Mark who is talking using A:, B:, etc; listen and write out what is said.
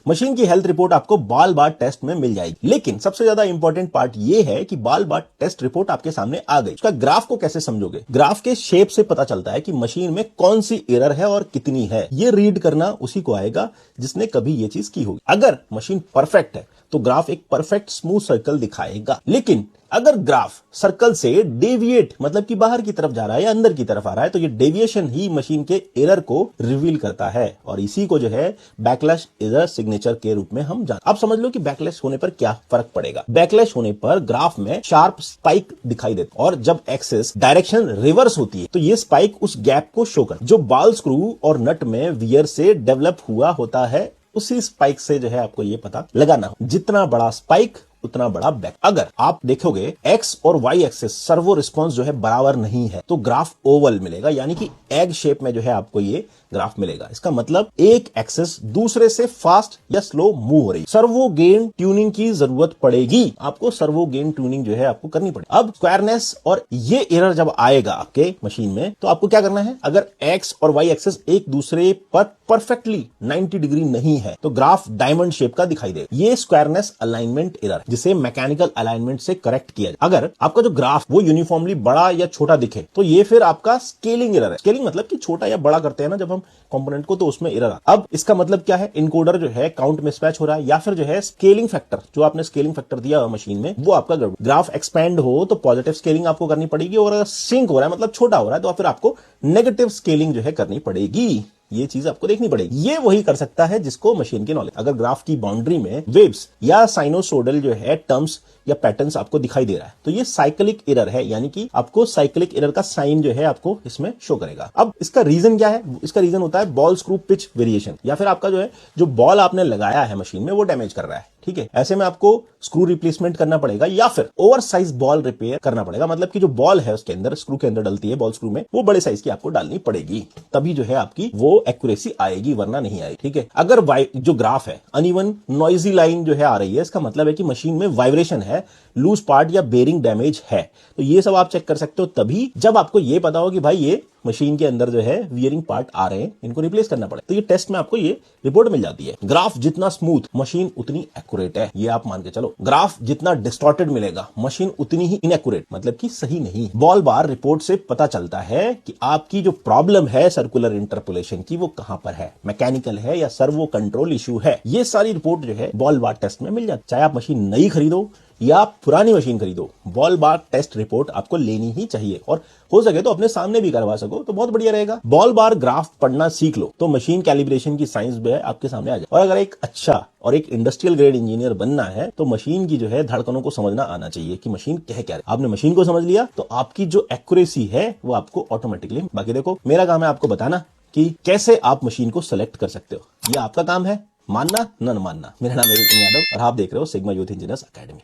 A: Machine की health report आपको बाल बार टेस्ट में मिल जाएगी। लेकिन सबसे ज्यादा इंपॉर्टेंट पार्ट ये है कि बाल बार टेस्ट रिपोर्ट आपके सामने आ गई, उसका ग्राफ को कैसे समझोगे? ग्राफ के शेप से पता चलता है कि मशीन में कौन सी एरर है और कितनी है। ये रीड करना उसी को आएगा जिसने कभी ये चीज की होगी। अगर मशीन परफेक्ट है तो ग्राफ एक परफेक्ट स्मूथ सर्कल दिखाएगा, लेकिन अगर ग्राफ सर्कल से डेविएट मतलब कि बाहर की तरफ जा रहा है या अंदर की तरफ आ रहा है तो ये डेविएशन ही मशीन के एरर को रिवील करता है, और इसी को जो है बैकलैश एरर सिग्नेचर के रूप में हम जानते हैं। अब समझ लो कि बैकलैश होने पर क्या फर्क पड़ेगा। बैकलैश होने पर ग्राफ में शार्प स्पाइक दिखाई देता है, और जब एक्सिस डायरेक्शन रिवर्स होती है तो ये स्पाइक उस गैप को शो कर जो बाल स्क्रू और नट में वियर से डेवलप हुआ होता है, उसी स्पाइक से जो है आपको ये पता लगाना हो। जितना बड़ा स्पाइक उतना बड़ा बैक। अगर आप देखोगे एक्स और वाई एक्सिस सर्वो रिस्पॉन्स जो है बराबर नहीं है तो ग्राफ ओवल मिलेगा, यानी कि एग शेप में जो है आपको ये ग्राफ मिलेगा। इसका मतलब एक एक्सिस दूसरे से फास्ट या स्लो मूव हो रही है। सर्वो गेन ट्यूनिंग की जरूरत पड़ेगी, आपको सर्वो गेन ट्यूनिंग जो है आपको करनी पड़ेगी। अब स्क्वायरनेस और ये एरर जब आएगा आपके मशीन में तो आपको क्या करना है? अगर एक्स और वाई एक्सिस एक दूसरे पर परफेक्टली 90 डिग्री नहीं है तो ग्राफ डायमंड शेप का दिखाई देगा। ये स्क्वायरनेस अलाइनमेंट एरर जिसे मैकेनिकल अलाइनमेंट से करेक्ट किया जाए। अगर आपका जो ग्राफ वो यूनिफॉर्मली बड़ा या छोटा दिखे तो ये फिर आपका स्केलिंग एरर है। स्केलिंग मतलब कि छोटा या बड़ा करते हैं ना जब हम कंपोनेंट को, तो उसमें एरर आता है। अब इसका मतलब क्या है? इनकोडर जो है काउंट मिसमैच हो रहा है, या फिर जो है स्केलिंग फैक्टर, जो आपने स्केलिंग फैक्टर दिया मशीन में वो आपका गड़बड़। ग्राफ एक्सपैंड हो तो पॉजिटिव स्केलिंग आपको करनी पड़ेगी, और अगर सिंक हो रहा है मतलब छोटा हो रहा है तो फिर आपको नेगेटिव स्केलिंग जो है करनी पड़ेगी। ये चीज आपको देखनी पड़ेगी। ये वही कर सकता है जिसको मशीन की नॉलेज। अगर ग्राफ की बाउंड्री में वेव्स या साइनोसोडल जो है टर्म्स या पैटर्न्स आपको दिखाई दे रहा है तो ये साइक्लिक एरर है, यानी कि आपको साइक्लिक एरर का साइन जो है आपको इसमें शो करेगा। अब इसका रीजन क्या है? इसका रीजन होता है बॉल स्क्रू पिच वेरिएशन, या फिर आपका जो है जो बॉल आपने लगाया है मशीन में वो डैमेज कर रहा है। ठीक है, ऐसे में आपको स्क्रू रिप्लेसमेंट करना पड़ेगा या फिर ओवर साइज बॉल रिपेयर करना पड़ेगा। मतलब कि जो बॉल है उसके अंदर स्क्रू के अंदर डलती है बॉल स्क्रू में, वो बड़े साइज की आपको डालनी पड़ेगी, तभी जो है आपकी वो एक्यूरेसी आएगी, वरना नहीं आएगी। ठीक है, अगर जो ग्राफ है अनइवन नॉइजी लाइन जो है आ रही है, इसका मतलब है कि मशीन में वाइब्रेशन है, लूज पार्ट या बेरिंग डैमेज है। तो ये सब आप चेक कर सकते हो तभी जब आपको ये पता हो कि भाई ये मशीन के अंदर जो है वियरिंग पार्ट आ रहे हैं, इनको रिप्लेस करना पड़े। तो ये टेस्ट में आपको ये रिपोर्ट मिल जाती है। ग्राफ जितना स्मूथ मशीन उतनी एक्यूरेट है, ये आप मान के चलो। ग्राफ जितना डिस्टॉर्टेड मिलेगा मशीन उतनी ही इनएक्यूरेट, मतलब कि सही नहीं। बॉल बार रिपोर्ट से पता चलता है कि आपकी जो प्रॉब्लम है सर्कुलर इंटरपोलेशन की वो कहां पर है, मैकेनिकल है या सर्वो कंट्रोल इश्यू है। ये सारी रिपोर्ट जो है बॉल बार टेस्ट में मिल जाती है। चाहे आप मशीन नई खरीदो या पुरानी मशीन खरीदो, बॉल बार टेस्ट रिपोर्ट आपको लेनी ही चाहिए, और हो सके तो अपने सामने भी करवा सको तो बहुत बढ़िया रहेगा। बॉल बार ग्राफ पढ़ना सीख लो तो मशीन कैलिब्रेशन की साइंस भी है आपके सामने आ जाए। और अगर एक अच्छा और एक इंडस्ट्रियल ग्रेड इंजीनियर बनना है तो मशीन की जो है धड़कनों को समझना आना चाहिए कि मशीन कह क्या है। आपने मशीन को समझ लिया तो आपकी जो एक्यूरेसी है वो आपको ऑटोमेटिकली। बाकी देखो, मेरा काम है आपको बताना कि कैसे आप मशीन को सेलेक्ट कर सकते हो, ये आपका काम है, मानना न मानना। मेरा नाम है रितिन यादव और आप देख रहे हो सिग्मा यूथ इंजीनियर्स अकेडमी।